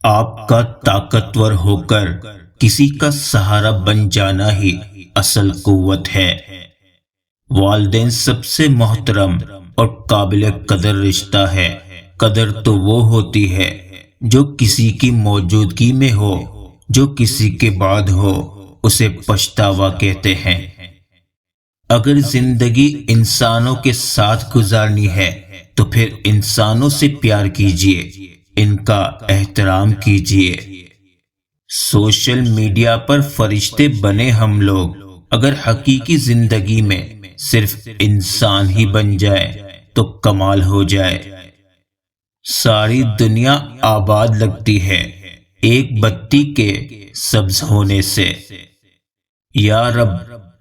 آپ کا طاقتور ہو کر کسی کا سہارا بن جانا ہی اصل قوت ہے۔ والدین سب سے محترم اور قابل قدر رشتہ ہے۔ قدر تو وہ ہوتی ہے جو کسی کی موجودگی میں ہو، جو کسی کے بعد ہو اسے پچھتاوا کہتے ہیں۔ اگر زندگی انسانوں کے ساتھ گزارنی ہے تو پھر انسانوں سے پیار کیجیے، ان کا احترام کیجیے۔ سوشل میڈیا پر فرشتے بنے ہم لوگ، اگر حقیقی زندگی میں صرف انسان ہی بن جائے تو کمال ہو جائے۔ ساری دنیا آباد لگتی ہے ایک بتی کے سبز ہونے سے۔ یا رب،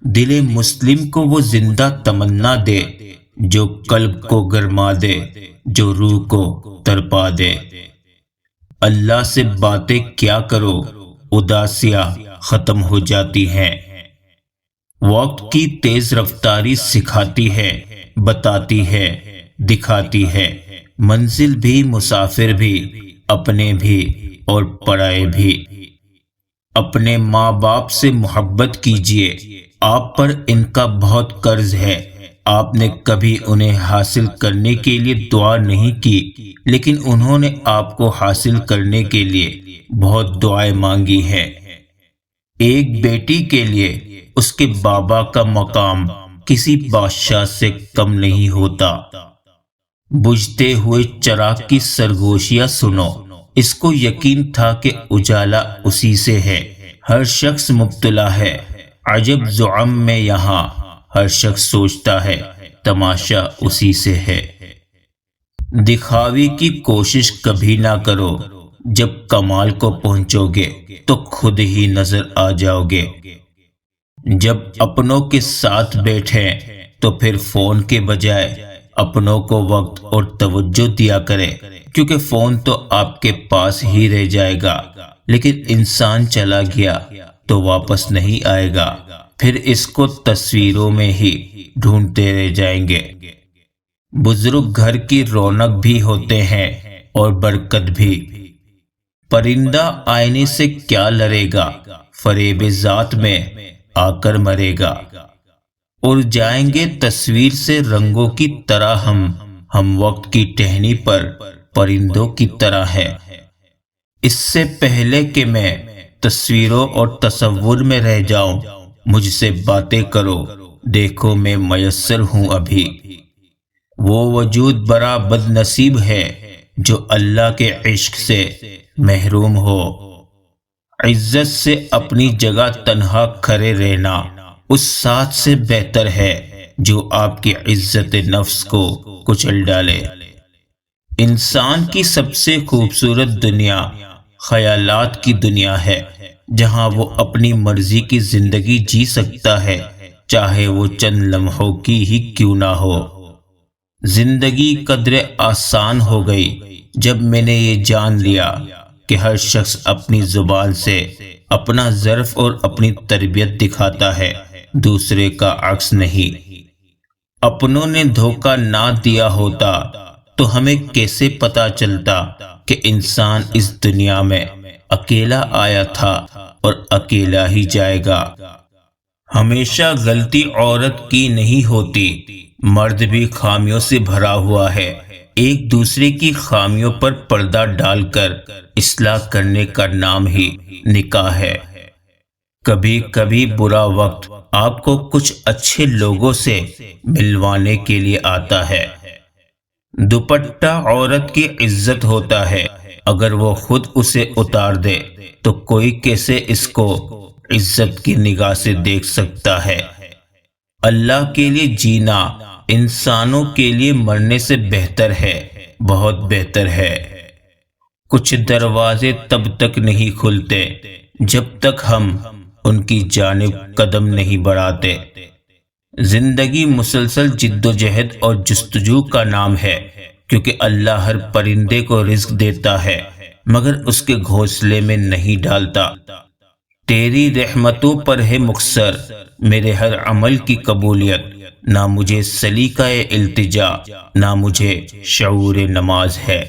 دل مسلم کو وہ زندہ تمنا دے جو قلب کو گرما دے، جو روح کو تڑپا دے۔ اللہ سے باتیں کیا کرو، اداسیاں ختم ہو جاتی ہیں۔ وقت کی تیز رفتاری سکھاتی ہے، بتاتی ہے، دکھاتی ہے منزل بھی، مسافر بھی، اپنے بھی اور پرائے بھی۔ اپنے ماں باپ سے محبت کیجیے، آپ پر ان کا بہت قرض ہے۔ آپ نے کبھی انہیں حاصل کرنے کے لیے دعا نہیں کی، لیکن انہوں نے آپ کو حاصل کرنے کے لیے بہت دعائیں مانگی ہیں۔ ایک بیٹی کے لیے اس کے بابا کا مقام کسی بادشاہ سے کم نہیں ہوتا۔ بجھتے ہوئے چراغ کی سرگوشیاں سنو، اس کو یقین تھا کہ اجالا اسی سے ہے۔ ہر شخص مبتلا ہے، عجب زعم میں یہاں ہر شخص سوچتا ہے تماشا اسی سے ہے۔ دکھاوے کی کوشش کبھی نہ کرو، جب کمال کو پہنچو گے تو خود ہی نظر آ جاؤ گے۔ جب اپنوں کے ساتھ بیٹھیں تو پھر فون کے بجائے اپنوں کو وقت اور توجہ دیا کرے، کیونکہ فون تو آپ کے پاس ہی رہ جائے گا، لیکن انسان چلا گیا تو واپس نہیں آئے گا، پھر اس کو تصویروں میں ہی ڈھونڈتے رہ جائیں گے۔ بزرگ گھر کی رونق بھی ہوتے ہیں اور برکت بھی۔ پرندہ آئینے سے کیا لڑے گا، فریب ذات میں آ کر مرے گا۔ اڑ جائیں گے تصویر سے رنگوں کی طرح ہم وقت کی ٹہنی پر پرندوں کی طرح ہے۔ اس سے پہلے کہ میں تصویروں اور تصور میں رہ جاؤں، مجھ سے باتیں کرو، دیکھو میں میسر ہوں ابھی۔ وہ وجود بڑا بد نصیب ہے جو اللہ کے عشق سے محروم ہو۔ عزت سے اپنی جگہ تنہا کھڑے رہنا اس ساتھ سے بہتر ہے جو آپ کی عزت نفس کو کچل ڈالے۔ انسان کی سب سے خوبصورت دنیا خیالات کی دنیا ہے، جہاں وہ اپنی مرضی کی زندگی جی سکتا ہے، چاہے وہ چند لمحوں کی ہی کیوں نہ ہو۔ زندگی قدر آسان ہو گئی جب میں نے یہ جان لیا کہ ہر شخص اپنی زبان سے اپنا ظرف اور اپنی تربیت دکھاتا ہے، دوسرے کا عکس نہیں۔ اپنوں نے دھوکہ نہ دیا ہوتا تو ہمیں کیسے پتا چلتا کہ انسان اس دنیا میں اکیلا آیا تھا اور اکیلا ہی جائے گا۔ ہمیشہ غلطی عورت کی نہیں ہوتی، مرد بھی خامیوں سے بھرا ہوا ہے۔ ایک دوسرے کی خامیوں پر پردہ ڈال کر اصلاح کرنے کا نام ہی نکاح ہے۔ کبھی کبھی برا وقت آپ کو کچھ اچھے لوگوں سے ملوانے کے لیے آتا ہے۔ دوپٹہ عورت کی عزت ہوتا ہے، اگر وہ خود اسے اتار دے تو کوئی کیسے اس کو عزت کی نگاہ سے دیکھ سکتا ہے۔ اللہ کے لیے جینا انسانوں کے لیے مرنے سے بہتر ہے، بہت بہتر ہے۔ کچھ دروازے تب تک نہیں کھلتے جب تک ہم ان کی جانب قدم نہیں بڑھاتے۔ زندگی مسلسل جد و جہد اور جستجو کا نام ہے، کیونکہ اللہ ہر پرندے کو رزق دیتا ہے مگر اس کے گھونسلے میں نہیں ڈالتا۔ تیری رحمتوں پر ہے مقصر میرے ہر عمل کی قبولیت، نہ مجھے سلیقہ التجا، نہ مجھے شعور نماز ہے۔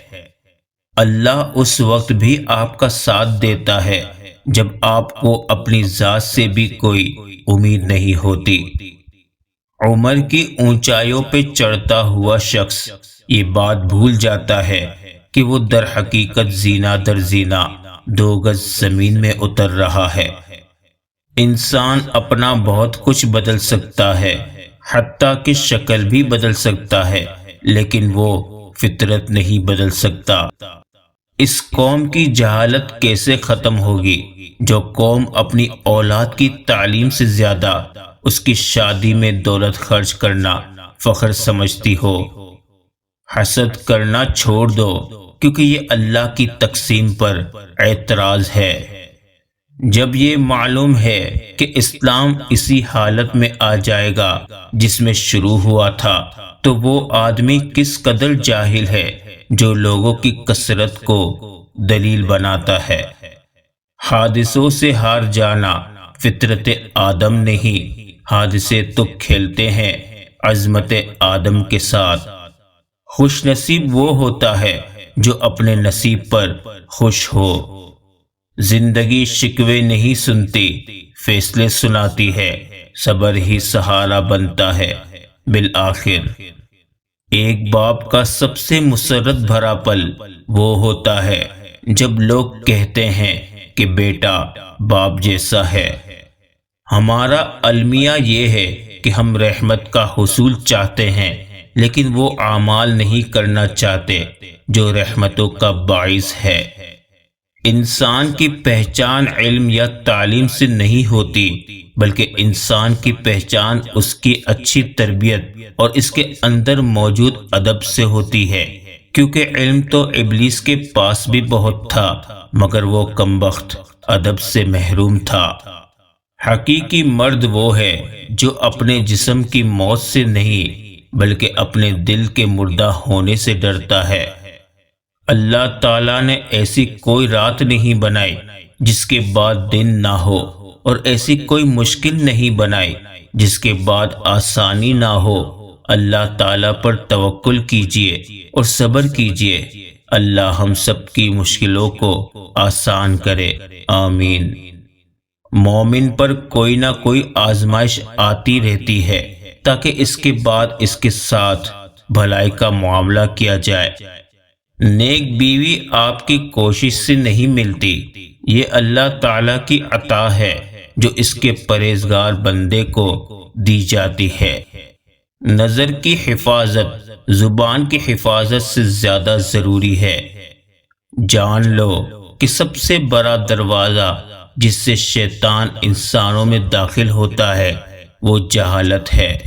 اللہ اس وقت بھی آپ کا ساتھ دیتا ہے جب آپ کو اپنی ذات سے بھی کوئی امید نہیں ہوتی۔ عمر کی اونچائیوں پہ چڑھتا ہوا شخص یہ بات بھول جاتا ہے کہ وہ در حقیقت زینہ در زینہ 2 گز زمین میں اتر رہا ہے۔ انسان اپنا بہت کچھ بدل سکتا ہے، حتیٰ کہ شکل بھی بدل سکتا ہے، لیکن وہ فطرت نہیں بدل سکتا۔ اس قوم کی جہالت کیسے ختم ہوگی جو قوم اپنی اولاد کی تعلیم سے زیادہ اس کی شادی میں دولت خرچ کرنا فخر سمجھتی ہو؟ حسد کرنا چھوڑ دو، کیونکہ یہ اللہ کی تقسیم پر اعتراض ہے۔ جب یہ معلوم ہے کہ اسلام اسی حالت میں آ جائے گا جس میں شروع ہوا تھا، تو وہ آدمی کس قدر جاہل ہے جو لوگوں کی کثرت کو دلیل بناتا ہے۔ حادثوں سے ہار جانا فطرت آدم نہیں، حادثے تو کھیلتے ہیں عظمت آدم کے ساتھ۔ خوش نصیب وہ ہوتا ہے جو اپنے نصیب پر خوش ہو۔ زندگی شکوے نہیں سنتی، فیصلے سناتی ہے، صبر ہی سہارا بنتا ہے۔ بالآخر ایک باپ کا سب سے مسرت بھرا پل وہ ہوتا ہے جب لوگ کہتے ہیں کہ بیٹا باپ جیسا ہے۔ ہمارا المیہ یہ ہے کہ ہم رحمت کا حصول چاہتے ہیں، لیکن وہ اعمال نہیں کرنا چاہتے جو رحمتوں کا باعث ہے۔ انسان کی پہچان علم یا تعلیم سے نہیں ہوتی، بلکہ انسان کی پہچان اس کی اچھی تربیت اور اس کے اندر موجود ادب سے ہوتی ہے، کیونکہ علم تو ابلیس کے پاس بھی بہت تھا، مگر وہ کمبخت ادب سے محروم تھا۔ حقیقی مرد وہ ہے جو اپنے جسم کی موت سے نہیں بلکہ اپنے دل کے مردہ ہونے سے ڈرتا ہے۔ اللہ تعالیٰ نے ایسی کوئی رات نہیں بنائی جس کے بعد دن نہ ہو، اور ایسی کوئی مشکل نہیں بنائی جس کے بعد آسانی نہ ہو۔ اللہ تعالیٰ پر توکل کیجئے اور صبر کیجئے۔ اللہ ہم سب کی مشکلوں کو آسان کرے، آمین۔ مومن پر کوئی نہ کوئی آزمائش آتی رہتی ہے تاکہ اس کے بعد اس کے ساتھ بھلائی کا معاملہ کیا جائے۔ نیک بیوی آپ کی کوشش سے نہیں ملتی، یہ اللہ تعالیٰ کی عطا ہے جو اس کے پرہیزگار بندے کو دی جاتی ہے۔ نظر کی حفاظت زبان کی حفاظت سے زیادہ ضروری ہے۔ جان لو کہ سب سے بڑا دروازہ جس سے شیطان انسانوں میں داخل ہوتا ہے وہ جہالت ہے۔